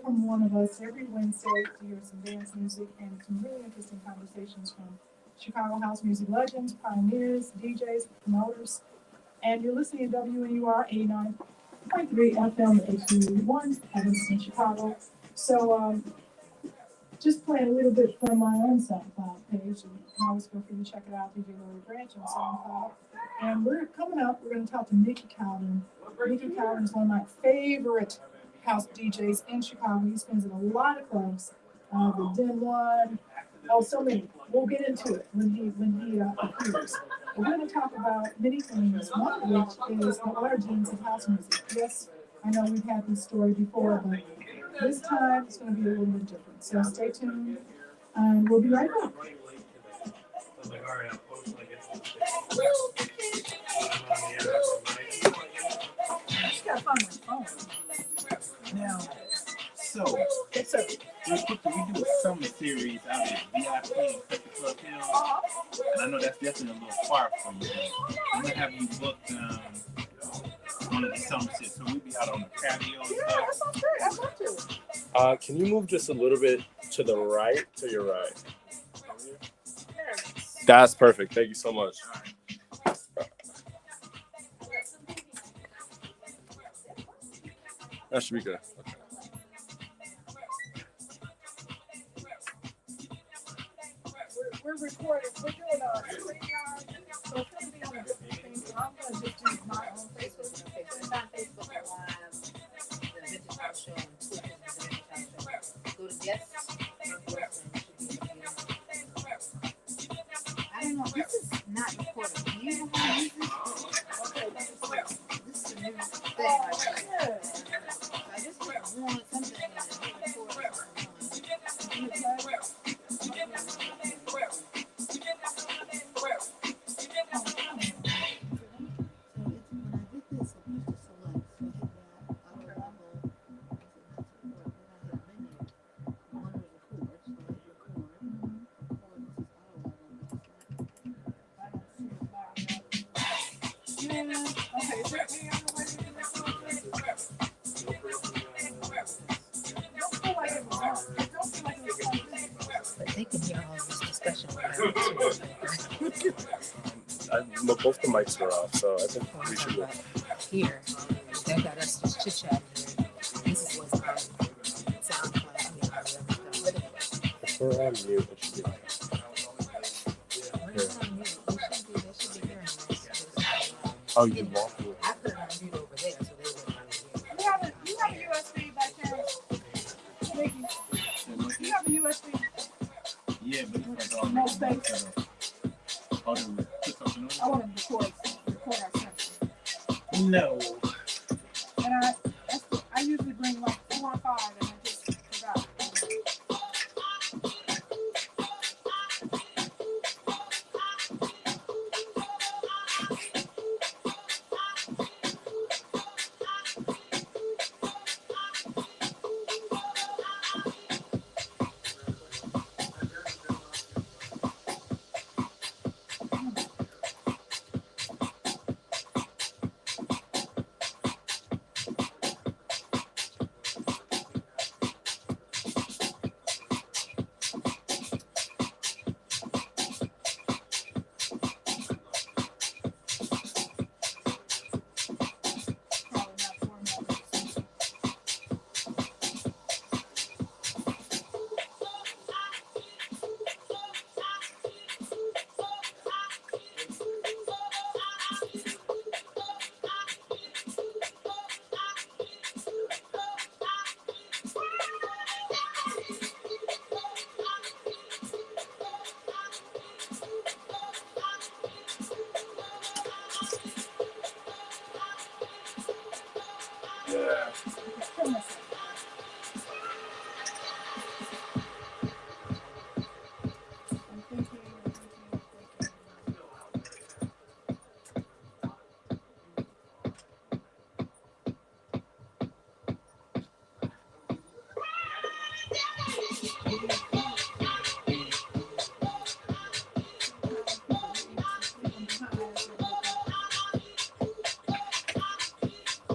from one of us every Wednesday to hear some dance music and some really interesting conversations from Chicago house music legends, pioneers, DJs, promoters. And you're listening to WNUR 89.3 FM HD1 Evanston, Chicago. So just playing a little bit from my own SoundCloud page. You can always feel free to check it out, DJ Lori Branch on SoundCloud. And we're coming up, we're going to talk to Mickey Cowden. Mickey Cowden is one of my favorite house DJs in Chicago. He spins in a lot of clubs. The Den One, oh, so many. We'll get into it when he appears. We're going to talk about many things, one of which is the origins of house music. Yes, I know we've had this story before, but this time it's going to be a little bit different. So stay tuned, and we'll be right back. I just got to find my phone. Now, so, real quickly, we do a summer series out at VIP in Country Club Hill, and I know that's definitely a little far from you. I'm going to have you book one of the summer sets, so we'll be out on the patio and Yeah, stuff. that sounds great. I'd love to. Can you move just a little bit to the right, to your right? That's perfect. Thank you so much. That should be good. Okay. We're recording. We're doing a screen yard, so it's going to be on a different thing. So I'm going to just use my own Facebook. It's on Facebook Live, the Vintage House Show, and Twitter, the Vintage House Show. Go to guests, I don't know, this is not recorded. Do you know how to use this? Okay, This is a new thing right here. I just want something and record But they can hear all this discussion. Both the mics are off, so I think we should go. Here, they got us just chit-chatting here. This is what's on SoundCloud. If we're on mute, it should be okay. Oh, you walk me. I put it on mute over there, so they wouldn't hear. You have a USB back there, Mickey. You have a USB. Yeah, but it's like all No space. I want to record our session. No. And I usually bring like 4 or 5, and I just forgot.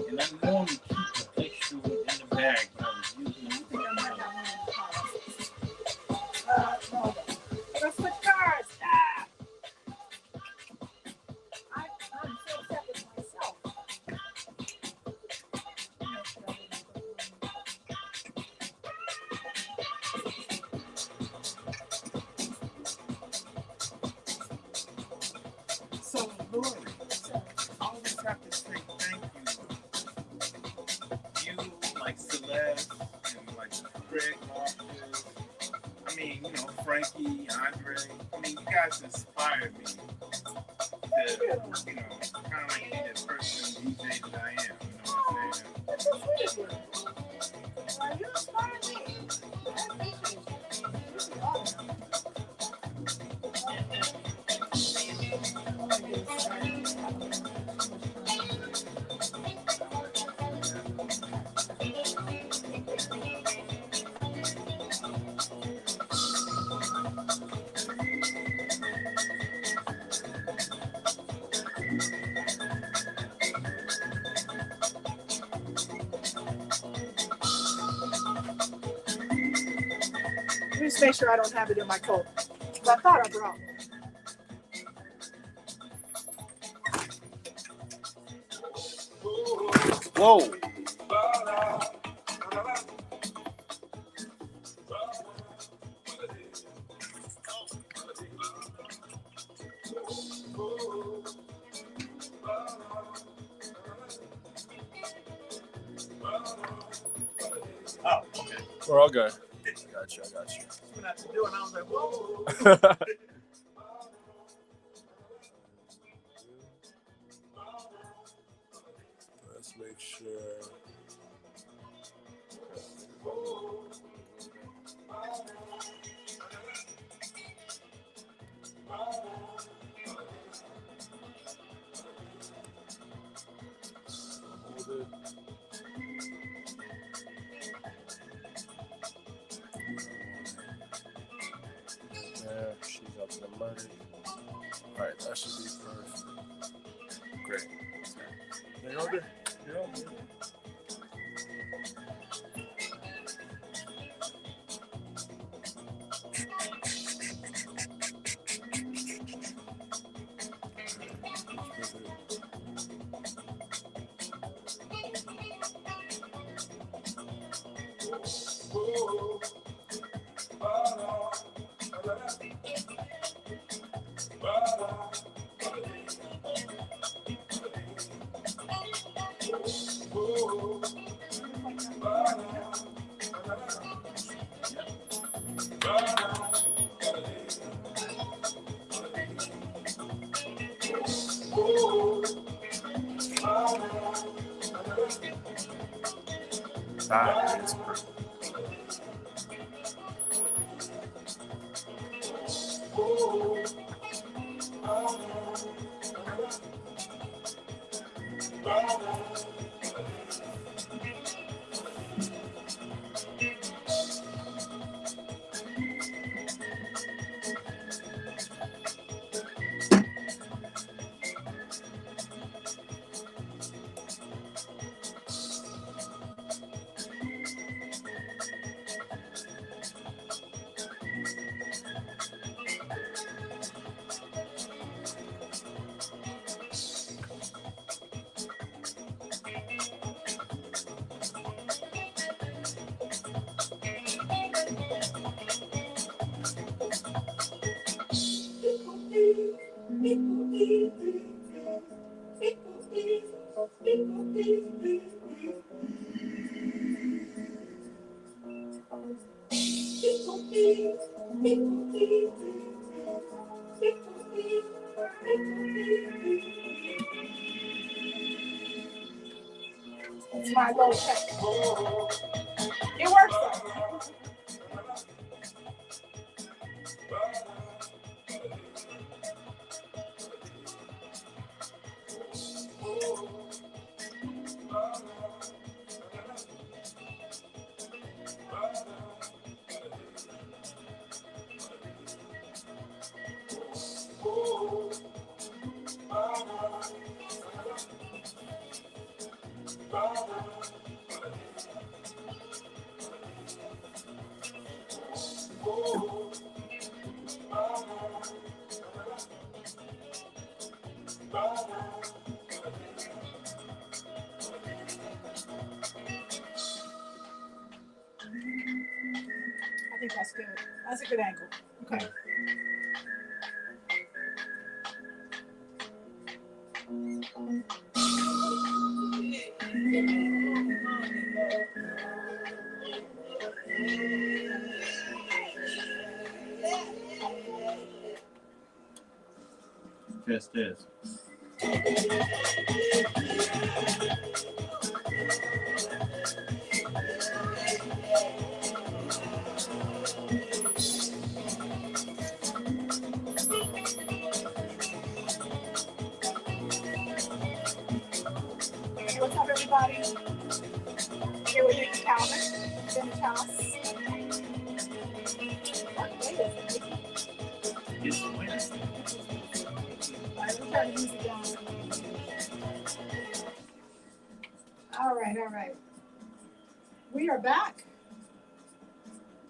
And I normally keep the extra one in the bag, but I was using it. Greg Marcus. I mean, you know, Frankie, Andre. I mean, you guys inspired me to, you know, kind of like be the person DJ that I am. You know what I'm saying? That's so sweet. Well, you inspired me. I appreciate you. This is awesome. Let me just make sure I don't have it in my coat. I thought I brought one. Whoa. Oh, okay. We're all good. I got you. When I do it, I was like, whoa. Let's make sure. Hold it. There, she's up to the money. Alright, that should be perfect. Great. You're all good. You're all good. That is perfect. It's my little check. It works though. I think that's good. That's a good angle. Okay. Test, test. What's up, everybody? Here with Nikki Calvin, Vintage House. What day is it? It's Wednesday. All right, we'll turn the music down. All right, all right. We are back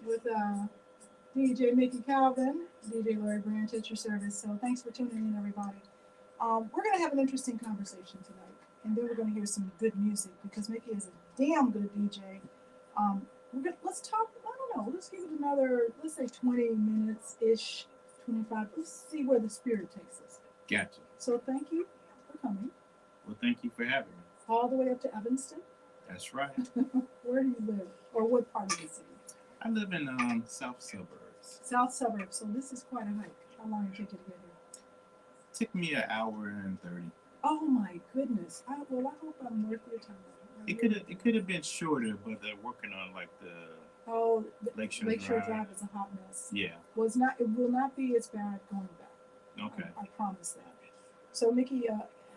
with DJ Mickey Calvin, DJ Lori Branch at your service. So thanks for tuning in, everybody. We're going to have an interesting conversation tonight, and then we're going to hear some good music because Mickey is a damn good DJ. Let's talk, I don't know, let's give it another, let's say 20 minutes-ish, 25. Let's see where the spirit takes us. Gotcha. So thank you for coming. Well, thank you for having me. All the way up to Evanston. That's right. Where do you live? Or what part of the city? I live in South Suburbs. South suburbs. So this is quite a hike. How long did it take you to get here? Took me an hour and 30. Oh my goodness. I hope I'm worth your time. It could have been shorter, but they're working on like the Lakeshore Drive is a hot mess. Yeah. It will not be as bad going back. Okay. I promise that. So Mickey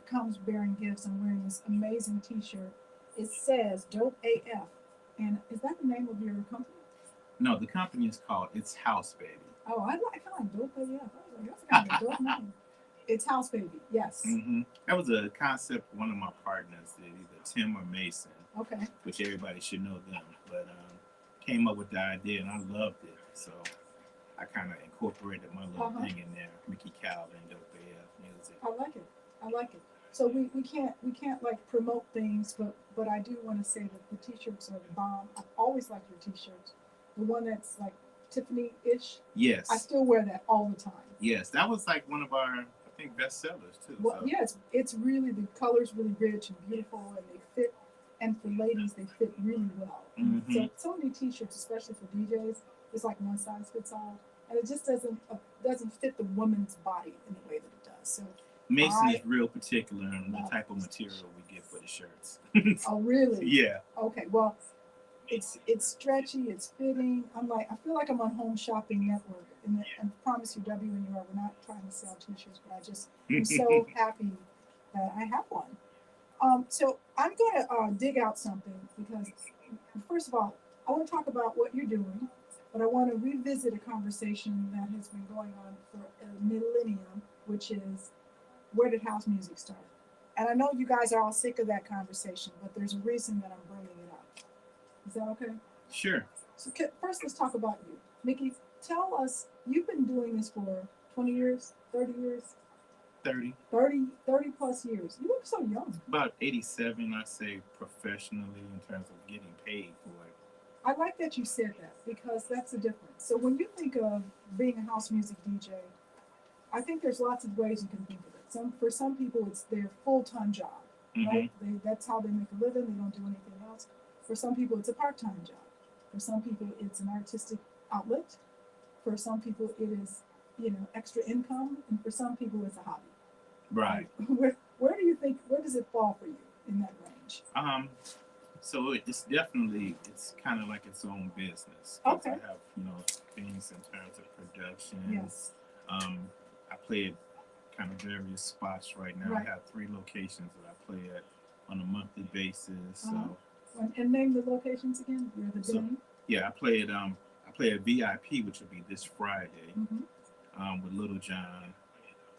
comes bearing gifts. I'm wearing this amazing T-shirt. It says "Dope AF," and is that the name of your company? No, the company is called It's House Baby. Oh, I like "Dope AF." I was like, that's kind of a dope name. It's House Baby. Yes. Mm-hmm. That was a concept one of my partners did, either Tim or Mason. Okay. Which everybody should know them, but came up with the idea and I loved it, so I kind of incorporated my little thing in there. Mickey Calvin, Dope AF music. I like it. So we can't like promote things, but I do want to say that the T-shirts are the bomb. I've always liked your T-shirts. The one that's like Tiffany-ish. Yes. I still wear that all the time. Yes, that was like one of our, I think, best sellers too. Well, so. yeah, it's really, the color's really rich and beautiful, and they fit. And for ladies, they fit really well. Mm-hmm. So many T-shirts, especially for DJs, it's like one size fits all, and it just doesn't fit the woman's body in the way that it does. So Mason is real particular on the type of material we get for the shirts. Oh, really? Yeah. Okay. Well, it's stretchy, it's fitting. I feel like I'm on Home Shopping Network, and I promise you, WNUR, we're not trying to sell T-shirts, but I just am so happy that I have one. So I'm going to dig out something because, first of all, I want to talk about what you're doing, but I want to revisit a conversation that has been going on for a millennium, which is, where did house music start? And I know you guys are all sick of that conversation, but there's a reason that I'm bringing it up. Is that okay? Sure. So first, let's talk about you. Mickey, tell us, you've been doing this for 20 years, 30 years? 30 plus years. You look so young. About 87, I say, professionally in terms of getting paid for it. I like that you said that because that's the difference. So when you think of being a house music DJ, I think there's lots of ways you can think of it. For some people, it's their full-time job, right? That's how they make a living. They don't do anything else. For some people, it's a part-time job. For some people, it's an artistic outlet. For some people, it is, extra income. And for some people, it's a hobby. Right. Where do you think, where does it fall for you in that range? So it's kind of like its own business. Okay. I have, things in terms of production. Yes. I play at kind of various spots right now. Right. I have 3 locations that I play at on a monthly basis. So. And name the locations again. You're the Den. Yeah, I play at VIP, which will be this Friday, with Little John.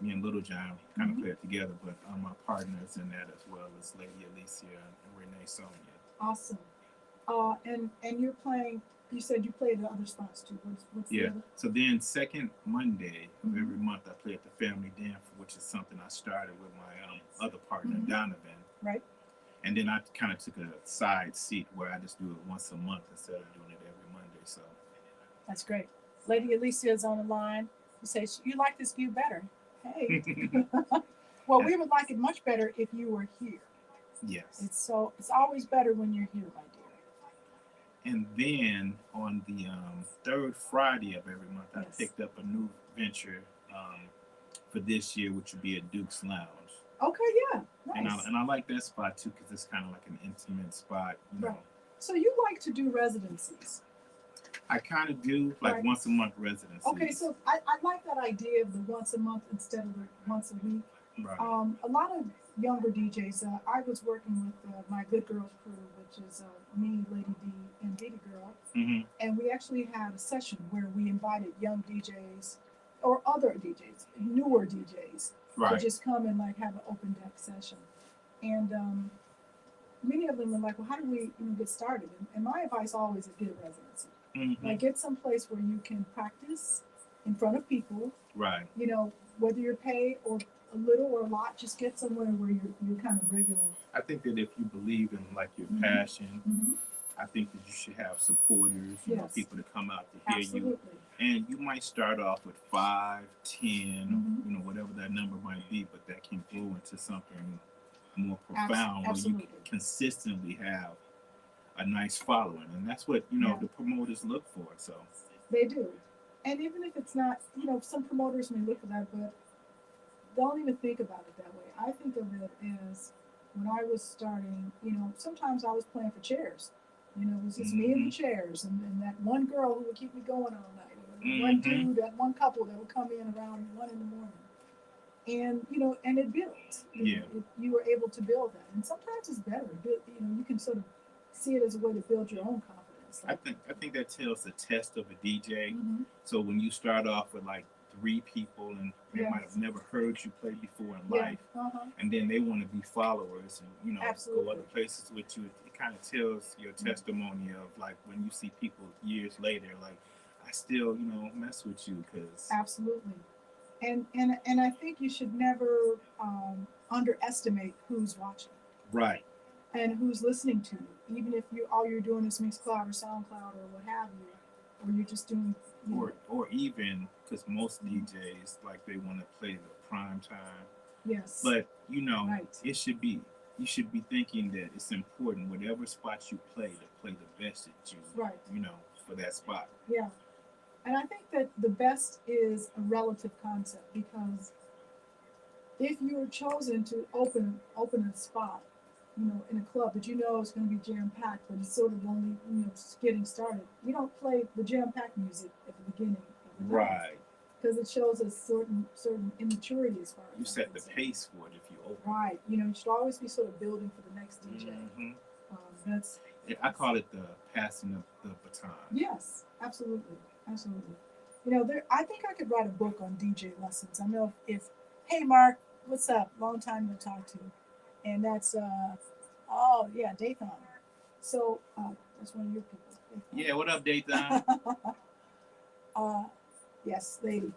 Me and Little John kind of play it together, but my partners in that as well as Lady Alicia and Renee Sonia. Awesome. And you're playing, you said you played at other spots too. What's the other? So then second Monday of every month I play at the Family Den, which is something I started with my other partner, Donovan. Right. And then I kind of took a side seat where I just do it once a month instead of doing it every Monday. So that's great. Lady Alicia is on the line. You say, you like this view better. Hey. Well, we would like it much better if you were here. Yes. It's always better when you're here, my dear. And then on the third Friday of every month, I picked up a new venture for this year, which would be at Duke's Lounge. Okay, yeah, And nice. I like that spot too because it's kind of like an intimate spot. You know, Right. So you like to do residencies? I kind of do like Right. once a month residencies. Okay, so I like that idea of the once a month instead of the once a week. Right. A lot of younger DJs. I was working with my Good Girls crew, which is me, Lady D, and Diddy Girl, Mm-hmm. and we actually had a session where we invited young DJs or other DJs, newer DJs, Right. to just come and like have an open deck session. And many of them were like, "Well, how do we get started?" And my advice always is get a residency. Mm-hmm. Like get some place where you can practice in front of people. Right. Whether you're paid or a little or a lot, just get somewhere where you're kind of regular. I think that if you believe in like your Mhm. passion, Mm-hmm. I think that you should have supporters, you know, Yes. people to come out to hear you. Absolutely. And you might start off with 5, 10, Mhm. whatever that number might be, but that can grow into something more profound where you Absolutely. can consistently have a nice following. And that's what, Yeah. the promoters look for. So, They do. And even if it's not, some promoters may look for that, but don't even think about it that way. I think of it as when I was starting, sometimes I was playing for chairs. It was just me and the chairs and that one girl who would keep me going all night. Or one dude, that one couple that would come in around 1 in the morning. And, and it built. Yeah. You were able to build that. And sometimes it's better. You can sort of see it as a way to build your own confidence. I think that tells the test of a DJ. Mm-hmm. So when you start off with like 3 people and they Yes. might have never heard you play before in Yeah. life, Uh-huh. and then they want to be followers and go Absolutely. other places with you, it kind of tells your testimony of like when you see people years later, like I still mess with you because Absolutely. And I think you should never underestimate who's watching right. and who's listening to you, even if all you're doing is Mixcloud or SoundCloud or what have you, or you're just doing Or even because most DJs like they want to play the prime time. Yes. But Right. it should be. You should be thinking that it's important whatever spot you play to play the best that you Right. For that spot. Yeah. And I think that the best is a relative concept because if you're chosen to open a spot, in a club that is going to be jam packed, but it's sort of only just getting started, you don't play the jam packed music at the beginning of the night. Right. Because it shows a certain immaturity as far as You I'm set the concerned. pace for it if you open. Right. You should always be sort of building for the next DJ. Mm-hmm. That's I call it the passing of the baton. Yes, absolutely, absolutely. I think I could write a book on DJ lessons. I know if hey Mark, what's up? Long time to talk to, and that's oh yeah, Dathan. So that's one of your people. Dathan. Yeah, what up, Dathan? Yes, lady.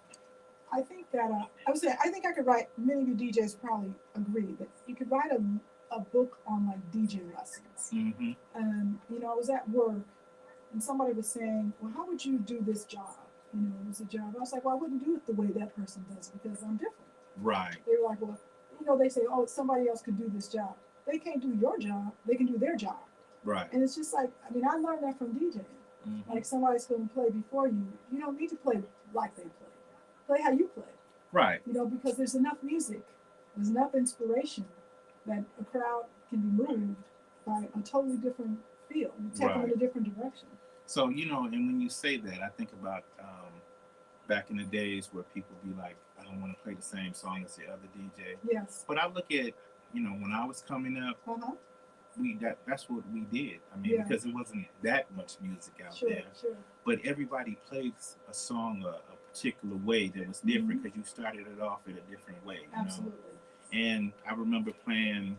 I think that I think I could write. Many of you DJs probably agree that you could write a book on like DJ lessons. Mm-hmm. And I was at work, and somebody was saying, "Well, how would you do this job? It was a job." I was like, "Well, I wouldn't do it the way that person does it because I'm different." Right. They were like, "Well, they say, oh, somebody else could do this job. They can't do your job. They can do their job." Right. And it's just like, I learned that from DJing. Mm-hmm. Like somebody's going to play before you. You don't need to play like they play. Play how you play. Right. Because there's enough music, there's enough inspiration that a crowd can be moved by a totally different feel. You take them in a different direction. So, and when you say that, I think about back in the days where people be like, I don't want to play the same song as the other DJ. Yes. But I look at, when I was coming up, Uh-huh. that's what we did. I mean, because it wasn't that much music out there. Sure. But everybody played a song a particular way that was different because you started it off in a different way. Absolutely. And I remember playing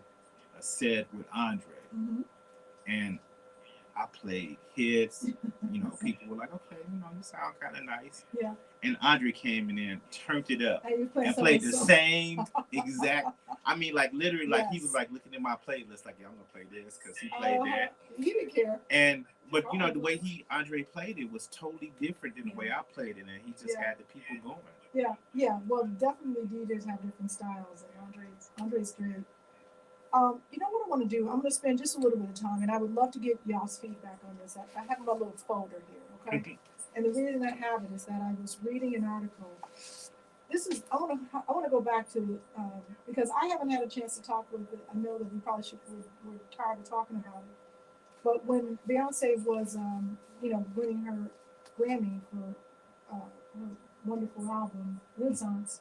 a set with Andre, and I played hits. People were like, okay, you sound kind of nice. Yeah. And Andre came in and turned it up and played the same exact. I mean, like literally, like he was like looking at my playlist, like, yeah, I'm gonna play this because he played that. He didn't care. But the way Andre played it was totally different than the way I played it, and he just had the people going. Yeah. Well, definitely DJs have different styles, and Andre's great. You know what I want to do? I'm going to spend just a little bit of time, and I would love to get y'all's feedback on this. I have my little folder here, okay? And the reason I have it is that I was reading an article this is, I want to go back to, because I haven't had a chance to talk with, I know that we probably should, we're tired of talking about it. But when Beyonce was, winning her Grammy for her wonderful album, Renaissance,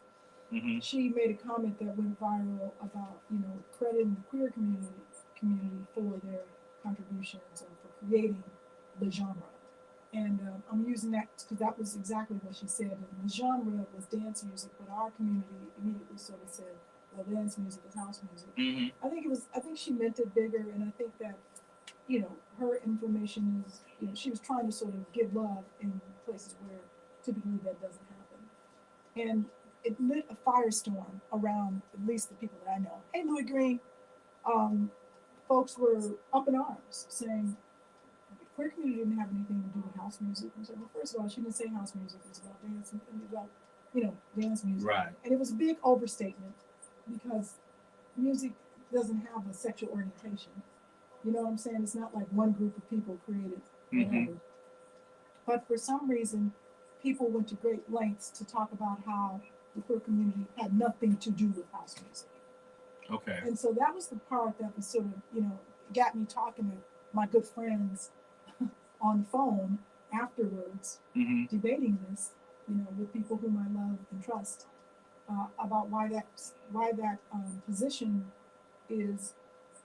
Mm-hmm. she made a comment that went viral about, crediting the queer community for their contributions and for creating the genre. And I'm using that because that was exactly what she said. And the genre was dance music, but our community immediately sort of said, well, dance music is house music. Mm-hmm. I think she meant it bigger, and I think that, her information is, she was trying to sort of give love in places where typically that doesn't happen. And it lit a firestorm around at least the people that I know. Hey, Louis Green, folks were up in arms saying the queer community didn't have anything to do with house music. And so, well, first of all, she didn't say house music. It was about dance and about, dance music. Right. And it was a big overstatement because music doesn't have a sexual orientation. You know what I'm saying? It's not like one group of people created whatever. Mm-hmm. But for some reason, people went to great lengths to talk about how the queer community had nothing to do with house music. Okay. And so that was the part that was sort of, got me talking to my good friends on the phone afterwards, Mm-hmm. debating this, with people whom I love and trust, about why that position is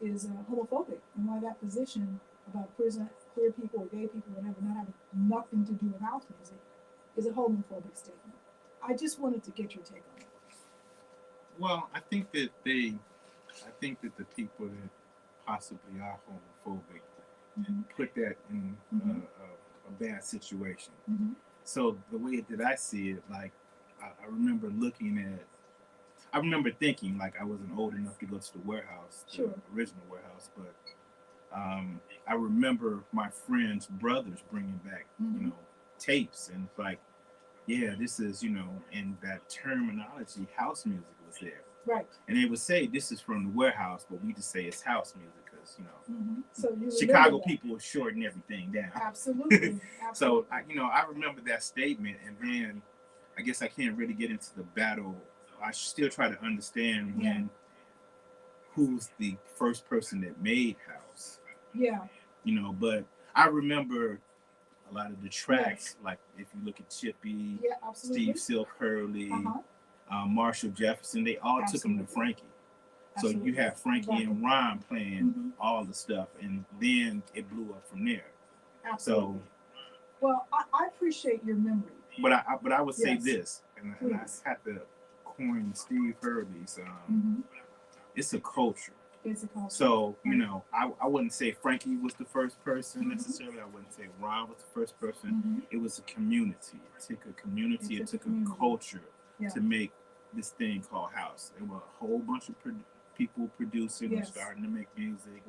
homophobic, and why that position about queer people or gay people, whatever, not having nothing to do with house music, is a homophobic statement. I just wanted to get your take on it. Well, I think that the people that possibly are homophobic Mm-hmm. put that in Mm-hmm. a bad situation. Mm-hmm. So the way that I see it, like I remember thinking like I wasn't old enough to go to the warehouse, the Sure. original warehouse, but I remember my friends' brothers bringing back, Mm-hmm. tapes, and it's like, yeah, this is, and that terminology, house music was there. Right. And they would say this is from the warehouse, but we just say it's house music because, Mm-hmm. So you Chicago that. people shorten everything down. Absolutely. So I remember that statement, and then I guess I can't really get into the battle. I still try to understand who's the first person that made house. Yeah. But I remember a lot of the tracks, like if you look at Chippy, Yeah, absolutely. Steve Silk Hurley, Uh-huh. Marshall Jefferson, they all took them to Frankie. So you have Frankie and Ron playing all the stuff, and then it blew up from there. Absolutely. Well, I appreciate your memory. But I would say this, and I have to coin Steve Hurley's. It's a culture. It's a culture. So I wouldn't say Frankie was the first person necessarily. I wouldn't say Ron was the first person. It was a community. It took a community. It took a culture to make this thing called house. There were a whole bunch of people producing and starting to make music,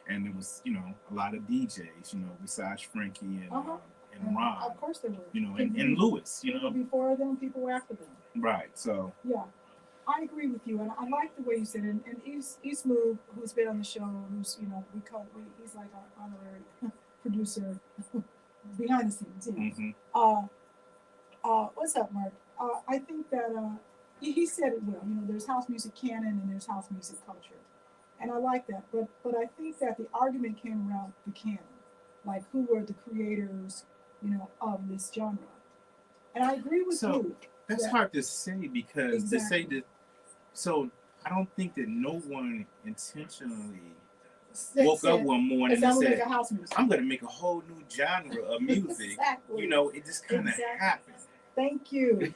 and there was a lot of DJs. Besides Frankie and Ron. Of course there were. And Lewis. People before them, people were after them. Right. So. Yeah. I agree with you, and I like the way you said it. And East Move, who's been on the show, who's he's like our honorary producer behind the scenes. What's up, Mark? I think that he said it well. There's house music canon and there's house music culture, and I like that. But I think that the argument came around the canon, like who were the creators, of this genre. And I agree with you. That's hard to say because to say that. So I don't think that no one intentionally woke up one morning and said, I'm going to make a whole new genre of music. Exactly. It just kind of happened. Thank you.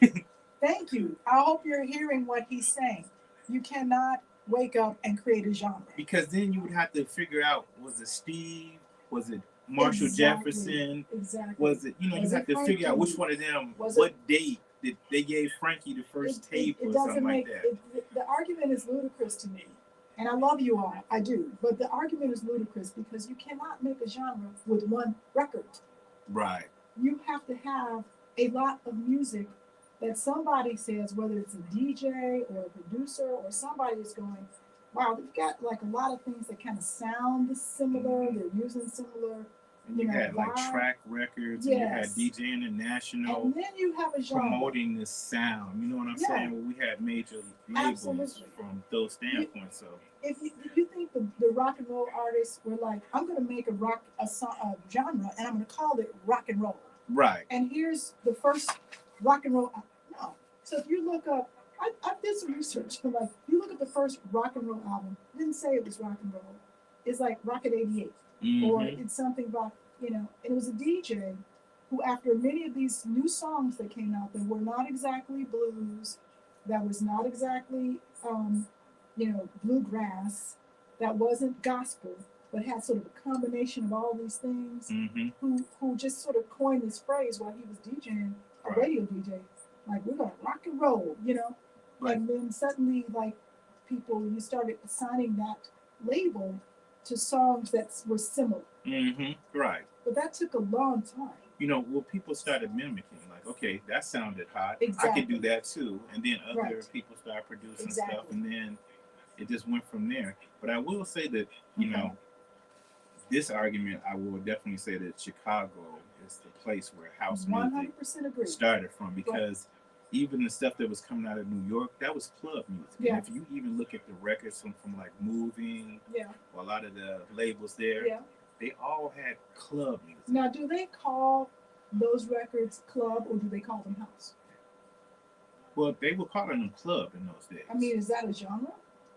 Thank you. I hope you're hearing what he's saying. You cannot wake up and create a genre. Because then you would have to figure out, was it Steve? Was it Marshall Jefferson? Exactly. Was it, you have to figure out which one of them, what date did they gave Frankie the first tape or something like that. The argument is ludicrous to me. And I love you all, I do. But the argument is ludicrous because you cannot make a genre with one record. Right. You have to have a lot of music that somebody says, whether it's a DJ or a producer or somebody is going, wow, they've got like a lot of things that kind of sound similar, they're using similar And you had like vibe. track records, and you had Yes. DJ International And then you have a genre. promoting this sound. You know what I'm Yeah. saying? Well, we had major labels Absolutely. from those standpoints. So If you think the rock and roll artists were like, I'm going to make a genre, and I'm going to call it rock and roll. right, And here's the first rock and roll. No. So if you look up, I did some research. Like, you look at the first rock and roll album, it didn't say it was rock and roll. It's like Rocket 88, or it's something rock, and it was a DJ who, after many of these new songs that came out that were not exactly blues, that was not exactly, bluegrass, that wasn't gospel, but had sort of a combination of all these things, who just sort of coined this phrase while he was DJing, a Right. radio DJ, like, we're gonna rock and roll. Right. And then suddenly, like, you started assigning that label to songs that were similar. Right. But that took a long time. Well, people started mimicking, like, okay, that sounded hot. Exactly. I could do that too. And then other Right. people started producing Exactly. stuff, and then it just went from there. But I will say that, Okay. this argument, I will definitely say that Chicago is the place where house music 100% agree. started from, because even the stuff that was coming out of New York, that was club music. Yeah. And if you even look at the records from like Moving, Yeah. or a lot of the labels there, Yeah. they all had club music. Now, do they call those records club, or do they call them house? Well, they were calling them club in those days. I mean, is that a genre?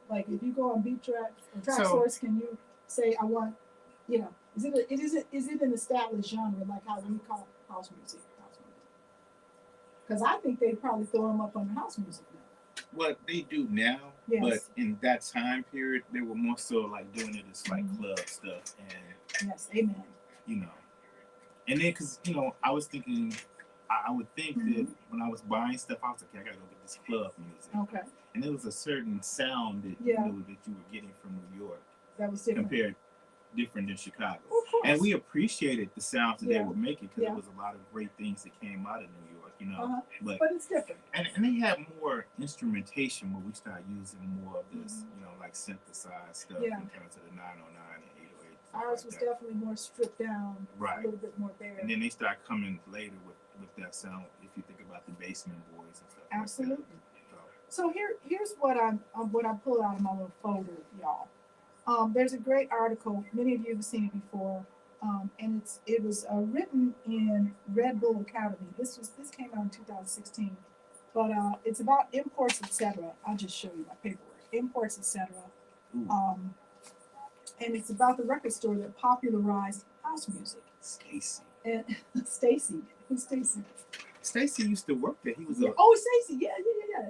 Like, if you go on Beat Track or Track So- Source, can you say, I want, is it an established genre, like how we call house music? Because I think they probably throw them up under house music now. What they do now, Yes. but in that time period, they were more so like doing it as like club stuff, and Yes, amen. and then because I was thinking, I would think that when I was buying stuff, I was like, I gotta go get this club music, Okay, and there was a certain sound that Yeah. that you were getting from New York that was different. compared different than Chicago. Of course. And we appreciated the sounds that Yeah. they were making, because Yeah. there was a lot of great things that came out of New York, Uh-huh. But But it's different. and they had more instrumentation where we started using more of this, like synthesized stuff Yeah. in terms of the 909 and 808. Ours was definitely more stripped down, a Right. little bit more bare. And then they start coming later with that sound. If you think about the Basement Boys and stuff. Absolutely. Like that. So here's what I pulled out of my little folder, y'all. There's a great article. Many of you have seen it before, and it was written in Red Bull Academy. This came out in 2016, but it's about imports, etc. I'll just show you my paperwork. Imports, etc. And it's about the record store that popularized house music. Stacy. And Stacy, who's Stacy? Stacy used to work there. He was a. Oh, Stacy, yeah.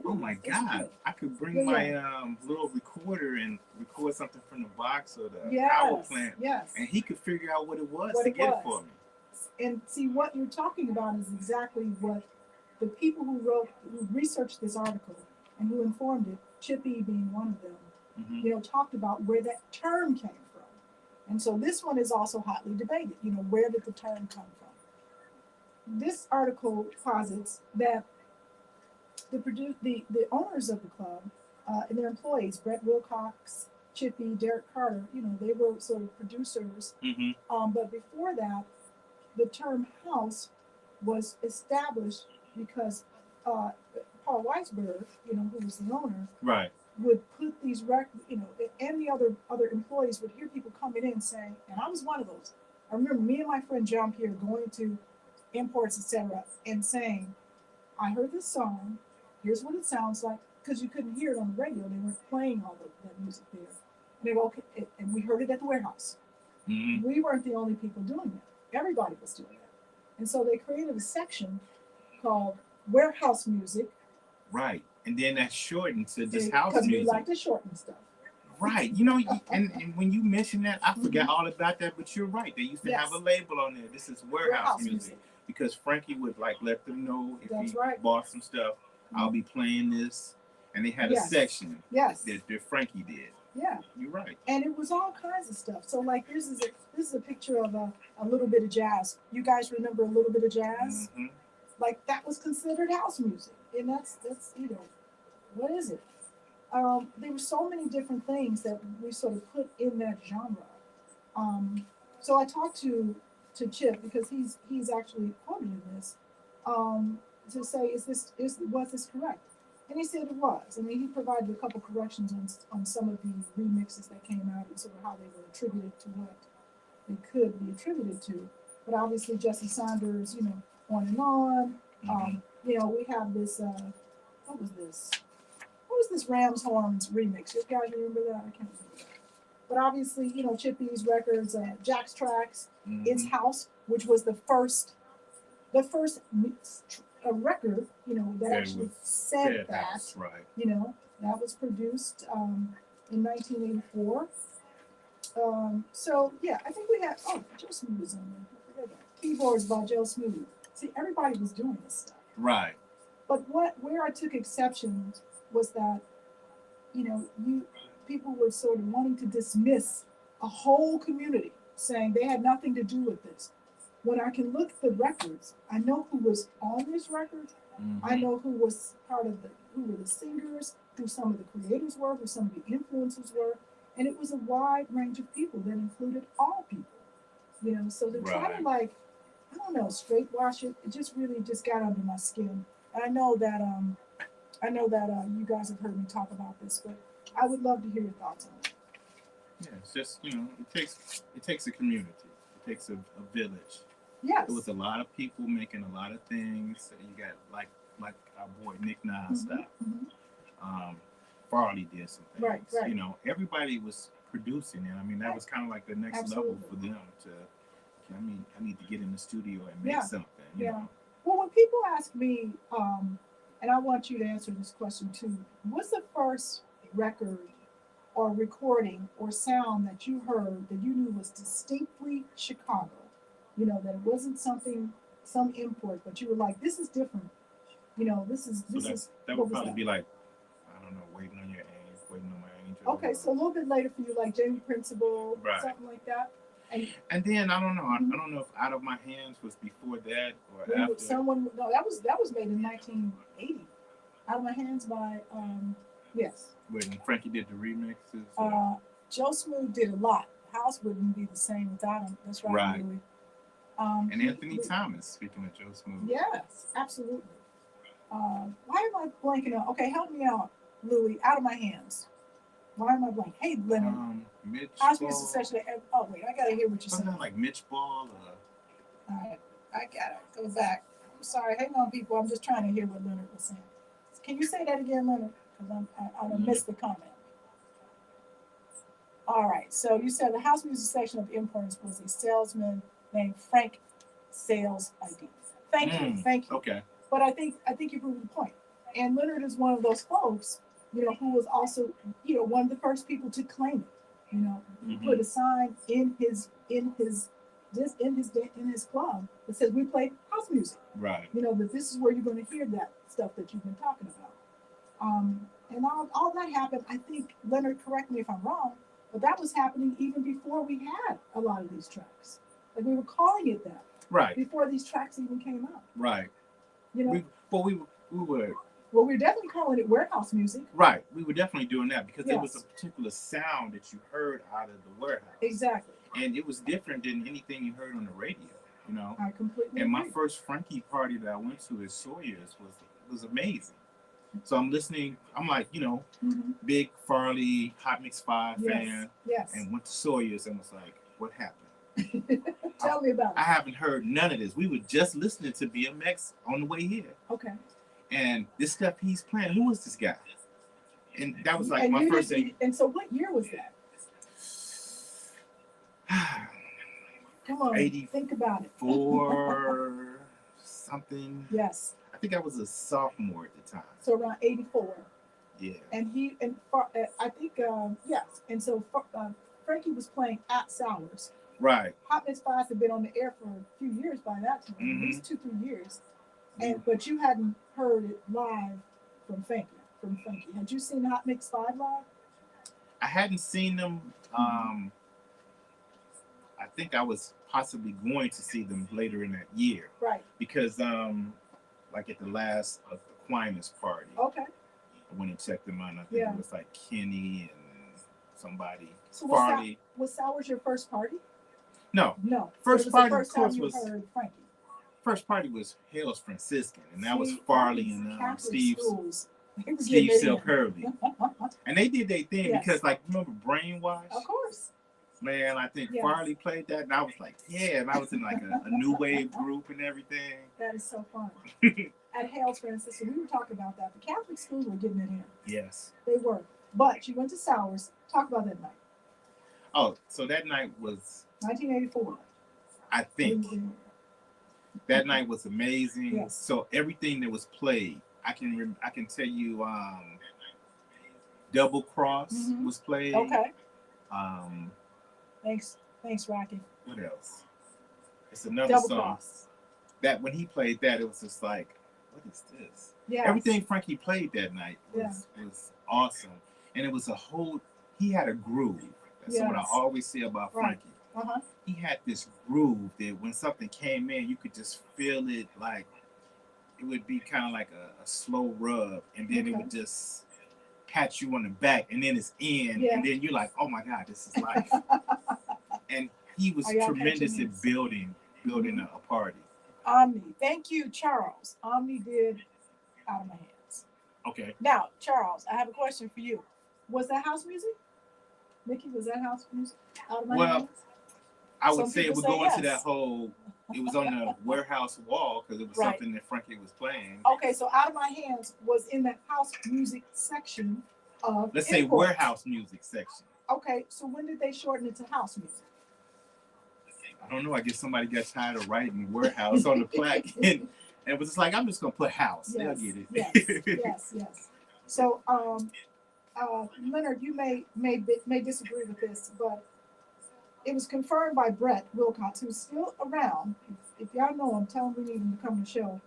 Oh my Stacy God! Good. I could bring Yeah, my little recorder and record something from the box or the power Yes, plant, yes. and he could figure out what it was What to it get was. it for me. And see, what you're talking about is exactly what the people who researched this article and who informed it, Chippy being one of them, talked about where that term came from. And so this one is also hotly debated. Where did the term come from? This article posits that the owners of the club and their employees, Brett Wilcox, Chippy, Derek Carter, they were sort of producers. But before that, the term house was established because Paul Weisberg, who was the owner, Right. would put these records, and the other employees would hear people coming in saying, and I was one of those. I remember me and my friend John Pierre going to Imports, etc., and saying, I heard this song, here's what it sounds like, because you couldn't hear it on the radio. They weren't playing all that music there. And they go, okay, and we heard it at the warehouse. We weren't the only people doing that. Everybody was doing that. And so they created a section called Warehouse Music. Right. And then that shortened to just house music. Because we like to shorten stuff. Right. And when you mention that, I forgot all about that, but you're right. They used to have a label on there. This is warehouse music. Because Frankie would let them know if he bought some stuff, I'll be playing this. And they had a section that Frankie did. Yeah. You're right. And it was all kinds of stuff. So this is a picture of a little bit of jazz. You guys remember a little bit of jazz? Like that was considered house music. And that's what is it? There were so many different things that we sort of put in that genre. So I talked to to Chip because he's actually quoted in this to say, was this correct? And he said it was. I mean, he provided a couple corrections on some of the remixes that came out and sort of how they were attributed to what they could be attributed to. But obviously, Jesse Saunders, on and on. We have this. What was this? What was this Rams Horns remix? You guys remember that? I can't remember that. But obviously, Chippy's records, Jack's Tracks, It's House, which was the first record, that actually said that. House, right. That was produced in 1984. So yeah, I think we had. Oh, Joe Smooth was on there. I forgot that. Keyboards by Joe Smooth. See, everybody was doing this stuff. Right. But where I took exception was that, people were sort of wanting to dismiss a whole community, saying they had nothing to do with this. When I can look at the records, I know who was on these records. I know who was who were the singers, who some of the creators were, who some of the influencers were, and it was a wide range of people that included all people. So to try to I don't know, straight wash it, it just really just got under my skin. And I know that you guys have heard me talk about this, but I would love to hear your thoughts on it. Yeah, it's just it takes a community, it takes a village. Yes. There was a lot of people making a lot of things. You got like our boy Nick Nas stuff. Farley did some things. Right. Everybody was producing it. I mean, that was kind of like the next level for them to. I need to get in the studio and make something. You know? Well, when people ask me, and I want you to answer this question too, what's the first record or recording or sound that you heard that you knew was distinctly Chicago? That it wasn't some import, but you were like, this is different. That would probably be like, I don't know, Waiting on Your Angel, Waiting on My Angel. Okay, so a little bit later for you, like Jamie Principle, something like that. And then I don't know. I don't know if Out of My Hands was before that or after. That was made in 1980. Out of My Hands by yes. When Frankie did the remixes. Joe Smooth did a lot. House wouldn't be the same without him. That's right. Louis. And Anthony Thomas, speaking of Joe Smooth. Yes, absolutely. Why am I blanking out? Okay, help me out, Louis. Out of My Hands. Why am I blanking? Hey, Leonard. Mitch House music session. Oh wait, I gotta hear what you're saying. Something like Mitch Ball. All right, I gotta go back. I'm sorry. Hang on, people. I'm just trying to hear what Leonard was saying. Can you say that again, Leonard? Because I missed the comment. All right. So you said the house music section of Imports was a salesman named Frank Sales ID. Thank you. Okay. But I think you proved the point. And Leonard is one of those folks, who was also, one of the first people to claim it. He put a sign in his club that says we play house music. Right. That this is where you're going to hear that stuff that you've been talking about. And all that happened. I think, Leonard, correct me if I'm wrong, but that was happening even before we had a lot of these tracks. Like we were calling it that. Right. Before these tracks even came out. Right. We were. Well, we were definitely calling it warehouse music. Right. We were definitely doing that because there was a particular sound that you heard out of the warehouse. Exactly. And it was different than anything you heard on the radio, I completely And agree. my first Frankie party that I went to at Sawyer's was amazing. So I'm listening, I'm like, big Farley, Hot Mix 5 fan. Yes. And went to Sawyer's and was like, what happened? Tell me about it. I haven't heard none of this. We were just listening to BMX on the way here. Okay. And this stuff he's playing, who was this guy? And that was like my first thing. And so what year was that? Come on, think about it. 84 something. Yes. I think I was a sophomore at the time. So around 84. Yeah. And I think yes. And so Frankie was playing at Sowers. Right. Hot Mix 5 had been on the air for a few years by that time, at least 2-3 years. But you hadn't heard it live from Frankie. Had you seen Hot Mix 5 live? I hadn't seen them. I think I was possibly going to see them later in that year. Right. Because like at the last Aquinas party. Okay. I went and checked them out. And I think it was like Kenny and somebody. So Farley. was Sowers your first party? No. No. First It was party, the of first time course, you was heard Frankie. first party was Hales Franciscan, and that was See, Farley that was and Catholic Steve's schools. They was Steve getting it in. Silk-Curvy. And they did their thing Yes. because, like, remember Brainwash? Of course. Man, I think Yes. Farley played that, and I was like, yeah, and I was in like a new wave group and everything. That is so fun. At Hales Franciscan, we were talking about that. The Catholic schools were getting it in. Yes. They were. But you went to Sowers. Talk about that night. Oh, so that night was, 1984. I think, that night was amazing. Yes. So everything that was played, I can tell you, Double Cross Mhm. was played. Okay. Thanks, Rocky. What else? It's another Double song Cross. that when he played that, it was just like, what is this? Yeah. Everything Frankie played that night was awesome, and it was a whole. He had a groove. That's what I Yes. always say about Right. Frankie. Uh-huh. He had this groove that when something came in, you could just feel it. Like it would be kind of like a slow rub, and then it Okay. would just pat you on the back, and then it's in, Yeah. and then you're like, oh my God, this is life. And he was Are y'all tremendous catching at this? building a party. Omni. Thank you, Charles. Omni did Out of My Hands. Okay. Now, Charles, I have a question for you. Was that house music? Nikki, was that house music? Out of My Well, Hands? I would Some say it people would say go into yes. that whole. It was on the warehouse wall because it was Right. something that Frankie was playing. Okay, so Out of My Hands was in the house music section of Let's say imports. warehouse music section. Okay, so when did they shorten it to house music? I don't know. I guess somebody got tired of writing warehouse on the plaque and it was just like, I'm just gonna put house. Yes, They'll get it. yes. So, Leonard, you may disagree with this, but it was confirmed by Brett Wilcox, who's still around. If y'all know him, tell him we need him to come to the show.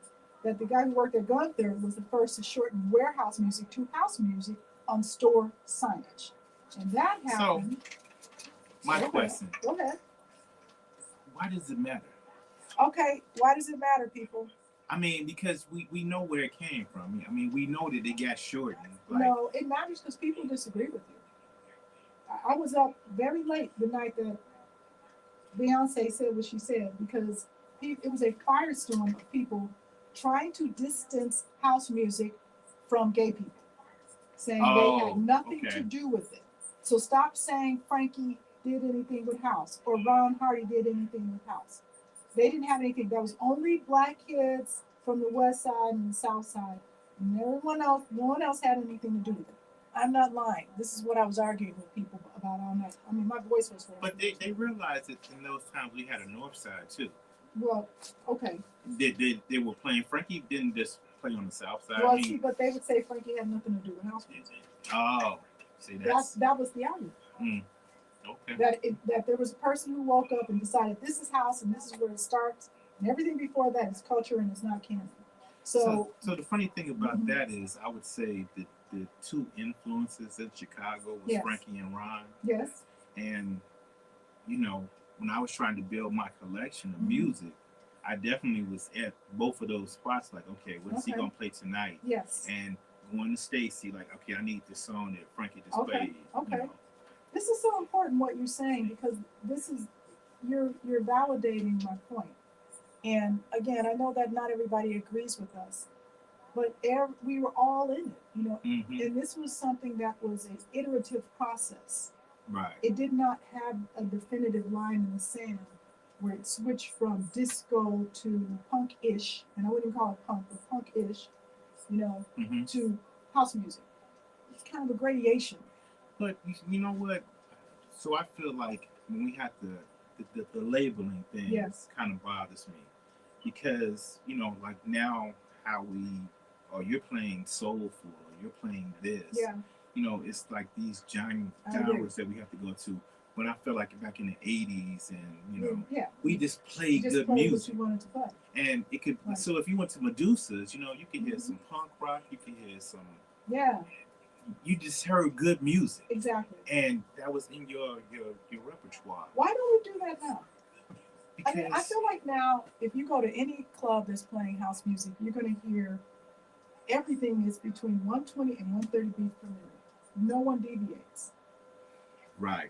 That the guy who worked at Gunther was the first to shorten warehouse music to house music on store signage, and that happened. My Go ahead. question: Go ahead. why does it matter? Okay, why does it matter, people? I mean, because we know where it came from. I mean, we know that it got shortened. Like, No, it matters because people disagree with you. I was up very late the night that Beyonce said what she said because it was a firestorm of people trying to distance house music from gay people, saying they had nothing to do with it. So stop saying Frankie did anything with house or Ron Hardy did anything with house. They didn't have anything. That was only black kids from the west side and the south side. And no one else had anything to do with it. I'm not lying. This is what I was arguing with people about all night. I mean, my voice was hoarse. but they realized that in those times we had a north side too. Well, okay. They were playing. Frankie didn't just play on the south side. Well, see, but they would say Frankie had nothing to do with house music. Oh, see, That was the argument. Okay. That there was a person who woke up and decided this is house and this is where it starts, and everything before that is culture and it's not canon. So the funny thing about Mhm. that is, I would say that the two influences in Chicago was Yes. Frankie and Ron. yes, And you know, when I was trying to build my collection of Mhm. music, I definitely was at both of those spots. Like, okay, what's he Okay. gonna play tonight? yes. And going to Stacy, like, okay, I need the song that Frankie just Okay, played. okay. You know? This is so important what you're saying because this is you're validating my point. And again, I know that not everybody agrees with us, but we were all in it, you know. Mhm. And this was something that was an iterative process. Right. It did not have a definitive line in the sand where it switched from disco to punk-ish, and I wouldn't call it punk, but punk-ish, you know, Mhm. to house music. It's kind of a gradation. But you know what? So I feel like when we have the labeling thing, Yes. kind of bothers me because like now how you're playing soulful or you're playing this. Yeah. It's like these giant I agree. genres that we have to go to. But I feel like back in the '80s, and Yeah. we just played just good played music, what you wanted to play. and it could. Right. So if you went to Medusa's, you can hear Mhm. some punk rock, you can hear some. Yeah, You just heard good music, exactly. and that was in your repertoire. Why don't we do that now? Because I mean, I feel like now, if you go to any club that's playing house music, you're going to hear everything is between 120 and 130 beats per minute. No one deviates. right.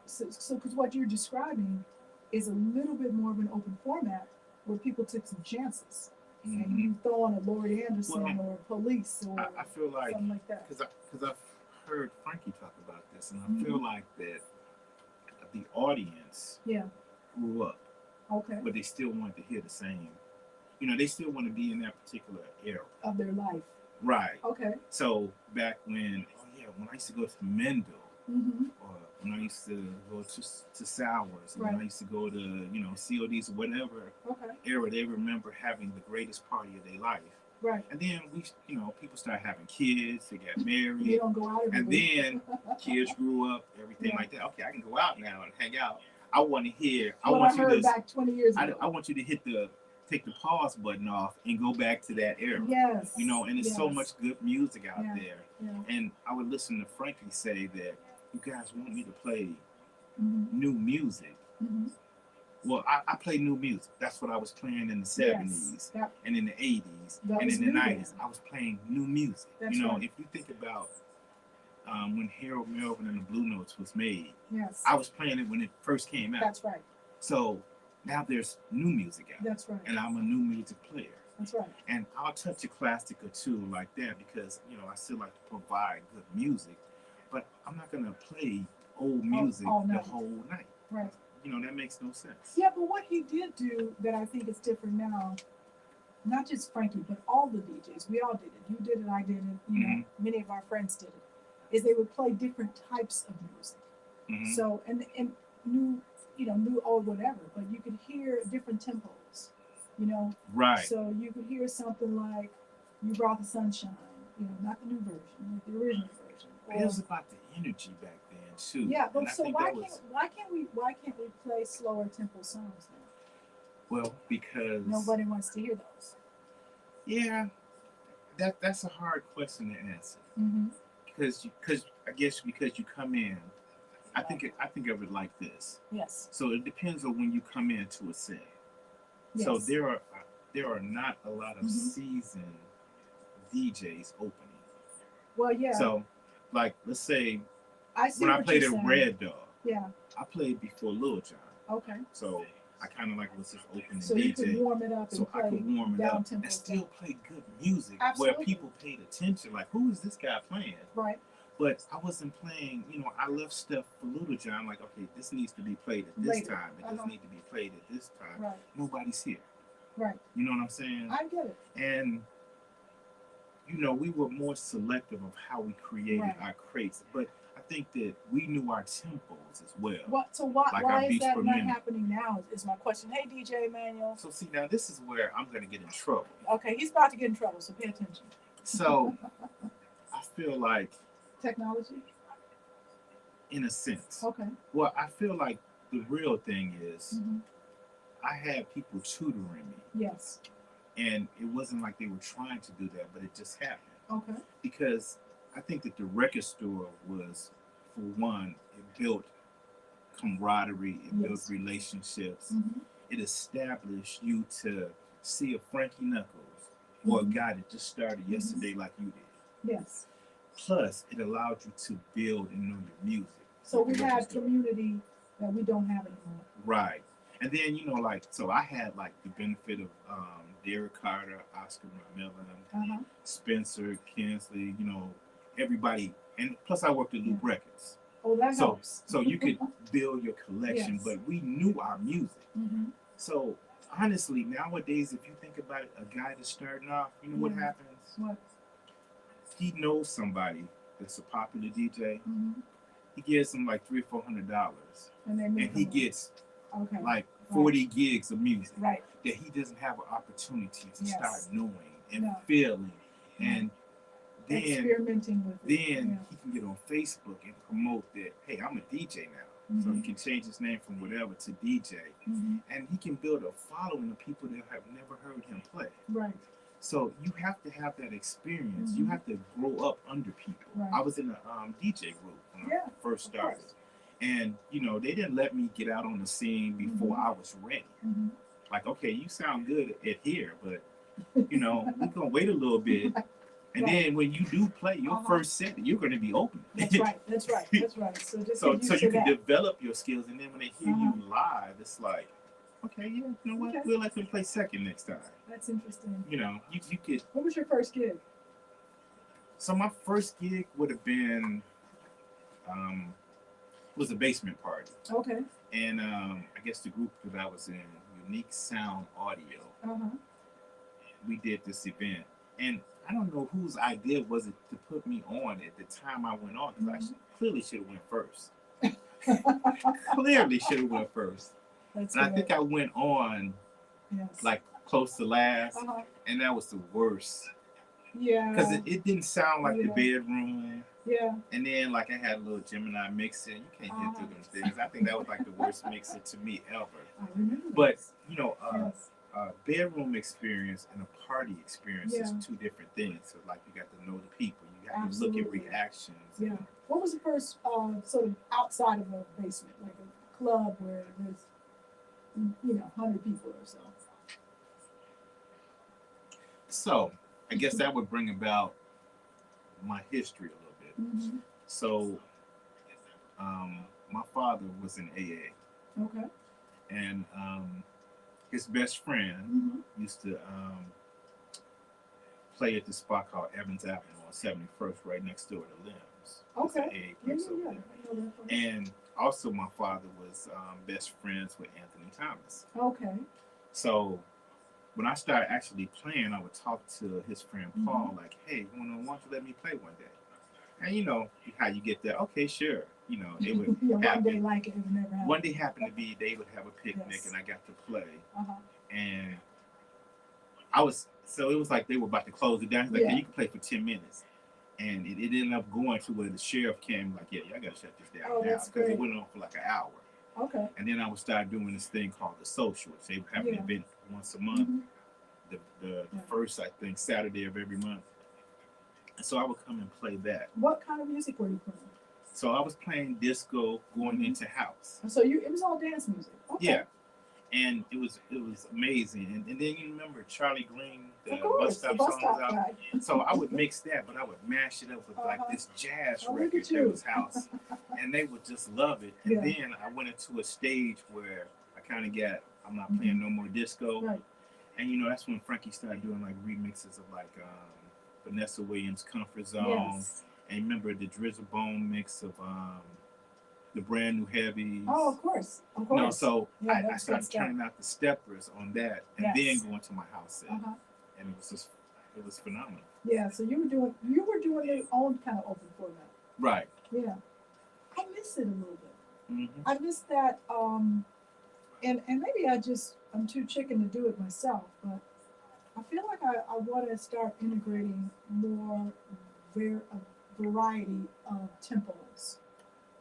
So because what you're describing is a little bit more of an open format where people took some chances. And Mhm. you throw on a Laurie Anderson Well, or Police or I feel like something like that. because I've heard Frankie talk about this, and I Mhm. feel like that the audience Yeah. grew up, Okay. but they still wanted to hear the same. They still want to be in that particular era. Of their life. Right. Okay. So back when I used to go to Mendel, Mm-hmm. or when I used to go to Sours, and when Right. I used to go to CODs or whatever Okay. era, they remember having the greatest party of their life. Right. And then people started having kids, they got You married, don't go out every and week. then kids grew up, everything Yeah. like that. Okay, I can go out now and hang out. I want to hear. I What want I you heard to. back 20 years ago. I want you to take the pause button off and go back to that era. Yes. And there's so Yes. much good music out Yeah. there. Yeah. And I would listen to Frankie say that you guys want me to play Mm-hmm. new music. Mm-hmm. Well, I play new music. That's what I was playing in the 70s Yes. That, and in the 80s That and was in the new 90s. then. I was playing new music. That's right. If you think about when Harold Melvin and the Blue Notes was made, yes. I was playing it when it first came out. That's right. So now there's new music out. That's right. And I'm a new music player. That's right. And I'll touch a classic or two like that because, I still like to provide good music. But I'm not going to play old music all the night. whole night. Right. That makes no sense. Yeah, but what he did do that I think is different now, not just Frankie, but all the DJs, we all did it. You did it, I did it, many of our friends did it, is they would play different types of music. Mm-hmm. So, and new old whatever, but you could hear different tempos, Right. So you could hear something like You Brought the Sunshine, not the new version, the original version. It was about the energy back then too. Yeah, but and so why can't we play slower tempo songs now? Well, because Nobody wants to hear those. Yeah, that's a hard question to answer. Mm-hmm. Because I guess because you come in, I think of it like this. Yes. So it depends on when you come into a set. Yes. So there are not a lot of seasoned DJs opening. Well, yeah. So, like, let's say when I played at Red Dog, yeah, I played before Lil Jon. Okay. So I kind of was just opening so DJ. You could warm it up and play I could warm it up and still play good music. Absolutely. Where people paid attention. Like, who is this guy playing? Right. But I wasn't playing, I left stuff for Lil Jon, like, okay, this needs to be played at this time, and this needs to be played at this time. Right. Nobody's here. Right. You know what I'm saying? I get it. And, we were more selective of how we created our crates. But I think that we knew our tempos as well. Why is that not happening now is my question. Hey, DJ Emmanuel. So, see, now this is where I'm going to get in trouble. Okay, he's about to get in trouble, so pay attention. So, I feel like technology? In a sense. Okay. Well, I feel like the real thing is I had people tutoring me. Yes. And it wasn't like they were trying to do that, but it just happened. Okay. Because I think that the record store was, for one, it built camaraderie, it built relationships. It established you to see a Frankie Knuckles or a guy that just started yesterday like you did. Yes. Plus, it allowed you to build and know your music. So we had community that we don't have anymore. Right. And then, so I had the benefit of Derek Carter, Oscar McMillan, Spencer, Kinsley, everybody. And plus I worked at Loop Records. Oh, that helps. So you could build your collection, but we knew our music. So honestly, nowadays, if you think about it, a guy that's starting off, you know what happens? What? He knows somebody that's a popular DJ. He gives him $300 or $400. And he gets 40 gigs of music that he doesn't have an opportunity to start knowing and feeling. And then experimenting with it. Then he can get on Facebook and promote that, hey, I'm a DJ now. So he can change his name from whatever to DJ. And he can build a following of people that have never heard him play. Right. So you have to have that experience. You have to grow up under people. Right. I was in a DJ group when I first started. And, they didn't let me get out on the scene before I was ready. Like, okay, you sound good at here, but, we're going to wait a little bit. And Right. then when you do play your Uh-huh. first set, you're going to be open. That's right. That's right. That's right. So just So get so used you to can that. develop your skills, and then when they hear Uh-huh. you live, it's like, okay, yeah, you know what? Okay. We'll let them play second next time. That's interesting. You know, you could. What was your first gig? So my first gig would have been, was a basement party, Okay. and I guess the group that I was in, Unique Sound Audio, Uh-huh. we did this event, and I don't know whose idea was it to put me on at the time I went on, because I clearly should have went first. Clearly should have went first. That's And I good. think I went on Yes. like close to last, Uh-huh. and that was the worst Yeah. because it didn't sound like the Yeah. bedroom. Yeah. And then like I had a little Gemini mixer. You can't Uh-huh. get through them things. I think that was like the worst mixer to me ever. I remember. But this. you know, Yes. bedroom experience and a party experience is Yeah. two different things. So like you got to know the people. You got to look Absolutely. at reactions. Yeah. What was the first sort of outside of a basement, like a club where there's 100 people or so? So I guess that would bring about my history a little bit. Mm-hmm. So my father was in AA, Okay. and his best friend Mm-hmm. used to play at the spot called Evans Avenue on 71st, right next door to Limbs. It's an Okay. AA Yeah, place yeah, over yeah. there. I know that one. And also, my father was best friends with Anthony Thomas. Okay. So when I started actually playing, I would talk to his friend Paul, like, "Hey, why don't you let me play one day?" And you know how you get that? Okay, sure. You know, it would Yeah, one happen. day like it would never happen. One day happened to be they would have a picnic, Yes. and I got to play. Uh-huh. And so it was like they were about to close it down. He's like, Yeah. "Hey, you can play for 10 minutes." And it ended up going to where the sheriff came, like, "Yeah, y'all got to shut this down Oh, now." that's Because great. it went on for like an hour. Okay. And then I would start doing this thing called the social. So they would have Yeah. an event once a month, Mhm. the Yeah. first, I think, Saturday of every month. And so I would come and play that. What kind of music were you playing? So I was playing disco, going Mhm. into house. So it was all dance music. Okay. Yeah. And it was amazing. And then you remember Charlie Green, the Of course, bus stop the bus songs stop out. guy. So I would mix that, but I would mash it up with like Uh-huh. this jazz Oh, look record at you. that was house. And they would just love it. And Yeah. then I went into a stage where I kind of I'm not playing no more disco. Right. And you know, that's when Frankie started doing like remixes of like Vanessa Williams' Comfort Zone. Yes. And remember the Drizzle Bone mix of the Brand New Heavies. Oh, of course. Of course. No, so Yeah, I that's started good stuff. turning out the steppers on that, and Yes. then going to my house set, Uh-huh. and it was phenomenal. Yeah, so you were doing your own kind of open format. Right. Yeah. I miss it a little bit. Mm-hmm. I miss that, and maybe I'm too chicken to do it myself, but I feel like I want to start integrating more a variety of tempos.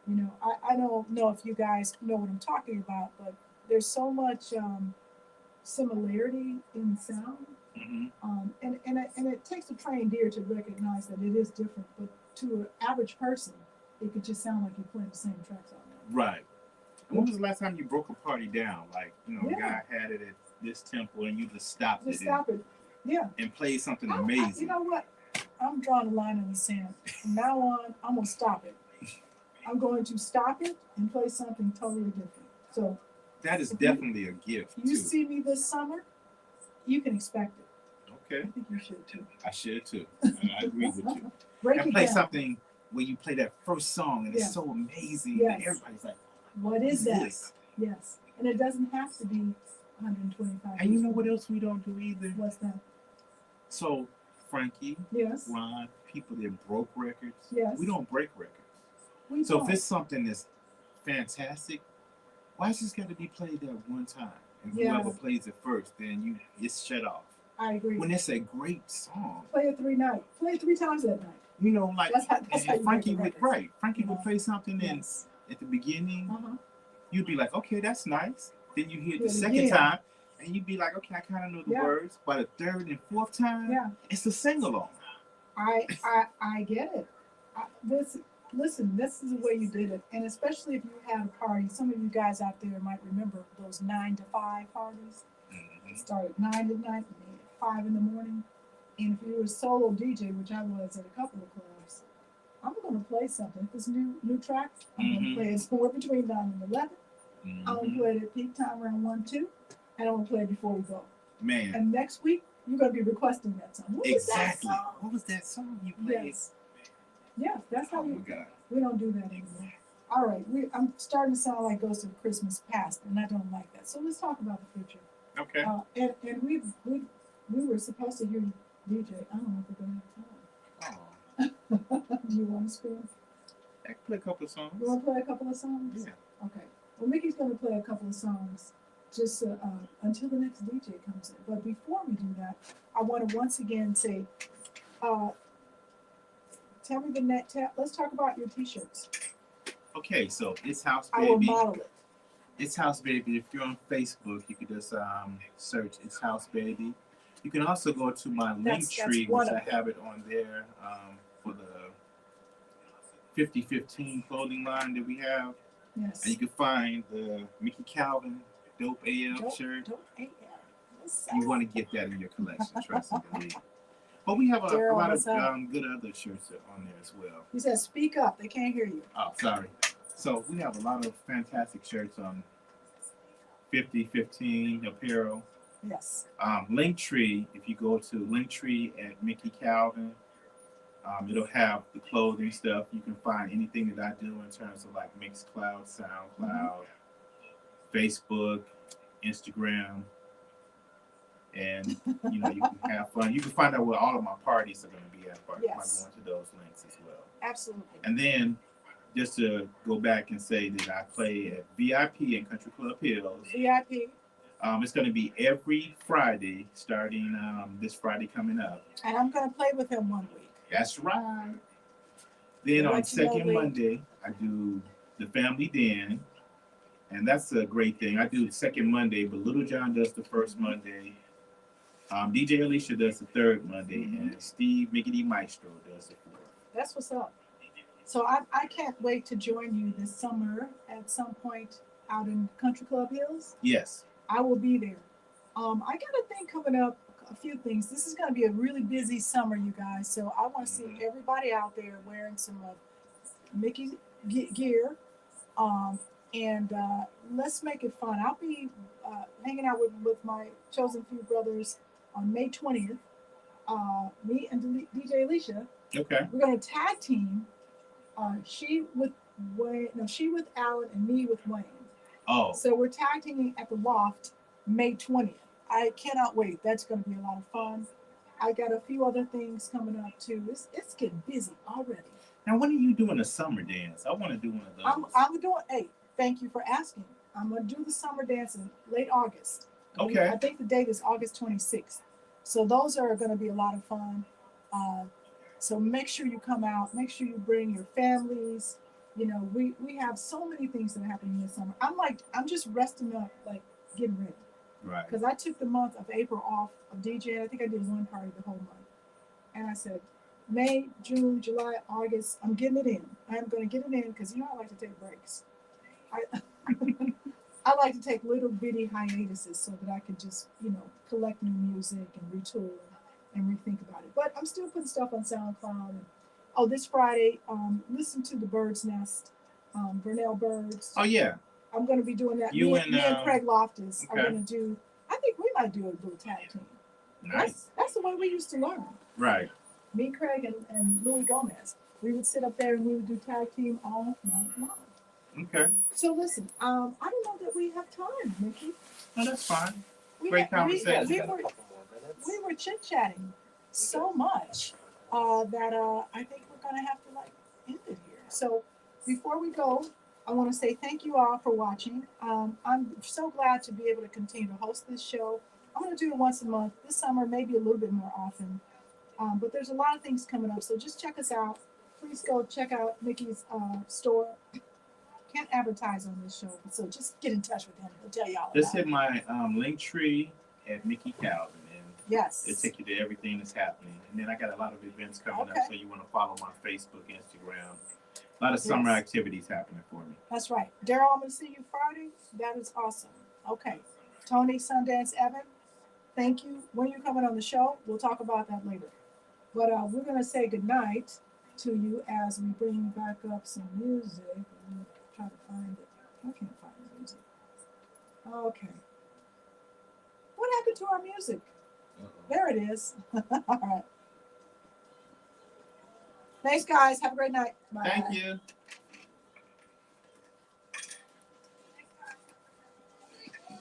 You know, I don't know if you guys know what I'm talking about, but there's so much similarity in sound, Mm-hmm. and it takes a trained ear to recognize that it is different. But to an average person, it could just sound like you're playing the same tracks all night. Right. And when was the last time you broke a party down? Like, you know, Yeah. a guy had it at this tempo, and you just stopped Just it stop it. Yeah. and played something You amazing. know what? I'm drawing a line in the sand. From now on, I'm gonna stop it. I'm going to stop it and play something totally different. So That is if definitely a gift you too. see me this summer, you can expect it. Okay, I think you should too. I should too. I agree with you. Break And it play down. something where you play that first song and Yeah. it's so amazing Yes. that everybody's like, What is that? this? Yes. And it doesn't have to be 125. And you know what else we don't do either? What's that? So Frankie, Yes. Ron, people that broke records, Yes. we don't break records. We So don't. if it's something that's fantastic, why is this got to be played that one time? And Yeah. whoever plays it first, then it's shut off. I agree. When it's a great song, Play it 3 nights. Play it 3 times that night. you know, like That's how and you Frankie break would the record. Frankie would Yeah. play something and Yes. at the beginning Uh-huh. you'd be like, okay, that's nice. Then you hear it Yeah, the second yeah. time and you'd be like, okay, I kind of know the Yeah. words. By the third and fourth time, Yeah. it's a sing along. I get it. Listen, this is the way you did it, and especially if you had a party. Some of you guys out there might remember those 9 to 5 parties. It started 9 at night and at 5 in the morning. And if you're a solo DJ, which I was at a couple of clubs, I'm gonna play something. If it's new track, I'm gonna play it somewhere between 9 and 11. I'm gonna play it at peak time around 1, 2, and I'm gonna play it before we go. Man. And next week you're gonna be requesting that song. What was that song? What was that song you played? Yes. Yes, that's how Oh my God. we don't do that anymore. All right, I'm starting to sound like Ghost of Christmas Past, and I don't like that. So let's talk about the future. Okay. And we were supposed to hear DJ. I don't know if we're gonna have time. Oh. Do you want to spin? I can play a couple of songs. You want to play a couple of songs? Yeah. Okay. Well, Mickey's going to play a couple of songs just until the next DJ comes in. But before we do that, I want to once again say, tell me the net. Let's talk about your T-shirts. Okay, so it's House I will Baby. model it. It's House Baby. If you're on Facebook, you can just search It's House Baby. You can also go to my link tree, which I have it on there for the 5015 clothing line that we have. Yes. And you can find the Mickey Calvin Dope AF shirt. Dope AF. You want to get that in your collection, trust and believe. But we have a lot of good other shirts on there as well. You said speak up. They can't hear you. Oh, sorry. So we have a lot of fantastic shirts on 5015 apparel. Yes. Linktree, if you go to Linktree at Mickey Calvin, it'll have the clothing stuff. You can find anything that I do in terms of like Mixcloud, SoundCloud, Facebook, Instagram, and you can have fun. You can find out where all of my parties are going to be at by going to those links as well. Absolutely. And then just to go back and say that I play at VIP in Country Club Hills. VIP. It's going to be every Friday, starting this Friday coming up. And I'm going to play with him 1 week. That's right. Then on second Monday, I do the Family Den. And that's a great thing. I do the second Monday, but Little John does the first Monday. DJ Alicia does the third Monday. And Steve Mickey Maestro does the fourth. That's what's up. So I can't wait to join you this summer at some point out in Country Club Hills. Yes. I will be there. I got a thing coming up, a few things. This is going to be a really busy summer, you guys. So I want to see everybody out there wearing some Mickey gear. And let's make it fun. I'll be hanging out with my chosen few brothers on May 20th. Me and DJ Alicia. Okay. We're going to tag team. She with Alan and me with Wayne. Oh. So we're tag teaming at the Loft May 20th. I cannot wait. That's going to be a lot of fun. I got a few other things coming up too. It's getting busy already. Now, when are you doing a summer dance? I want to do one of those. I'm doing. Hey, thank you for asking. I'm going to do the summer dance in late August. Okay. I think the date is August 26th. So those are going to be a lot of fun. So make sure you come out. Make sure you bring your families. We have so many things that are happening this summer. I'm just resting up, like getting ready. Right. Because I took the month of April off of DJing. I think I did one party the whole month. And I said, May, June, July, August, I'm getting it in. I'm going to get it in because I like to take breaks. I like to take little bitty hiatuses so that I can just, collect new music and retool and rethink about it. But I'm still putting stuff on SoundCloud. And, this Friday, listen to the Bird's Nest, Vernell Birds. Oh, yeah. I'm going to be doing that. Me and Craig Loftus are going to do, I think we might do a little tag team. Nice. That's the way we used to learn. Right. Me, Craig, and Louis Gomez. We would sit up there and we would do tag team all night long. Okay. So listen, I don't know that we have time, Mickey. No, that's fine. Great conversation. We were chit-chatting so much that I think we're going to have to end it here. So before we go, I want to say thank you all for watching. I'm so glad to be able to continue to host this show. I'm going to do it once a month. This summer, maybe a little bit more often. But there's a lot of things coming up. So just check us out. Please go check out Mickey's store. Can't advertise on this show, so just get in touch with him. He'll tell you all Just about hit my link tree at Mickey Calvin. And yes. It'll take you to everything that's happening. And then I got a lot of events coming up, so you want to follow my Facebook, Instagram. A lot of summer activities happening for me. That's right. Daryl, I'm going to see you Friday. That is awesome. Okay. Tony, Sundance, Evan, Thank you. When you're coming on the show, we'll talk about that later. But we're going to say goodnight to you as we bring back up some music. I'm going to try to find it. I can't find the music. Okay. What happened to our music? There it is. All right. Thanks, guys. Have a great night. Bye. Thank you.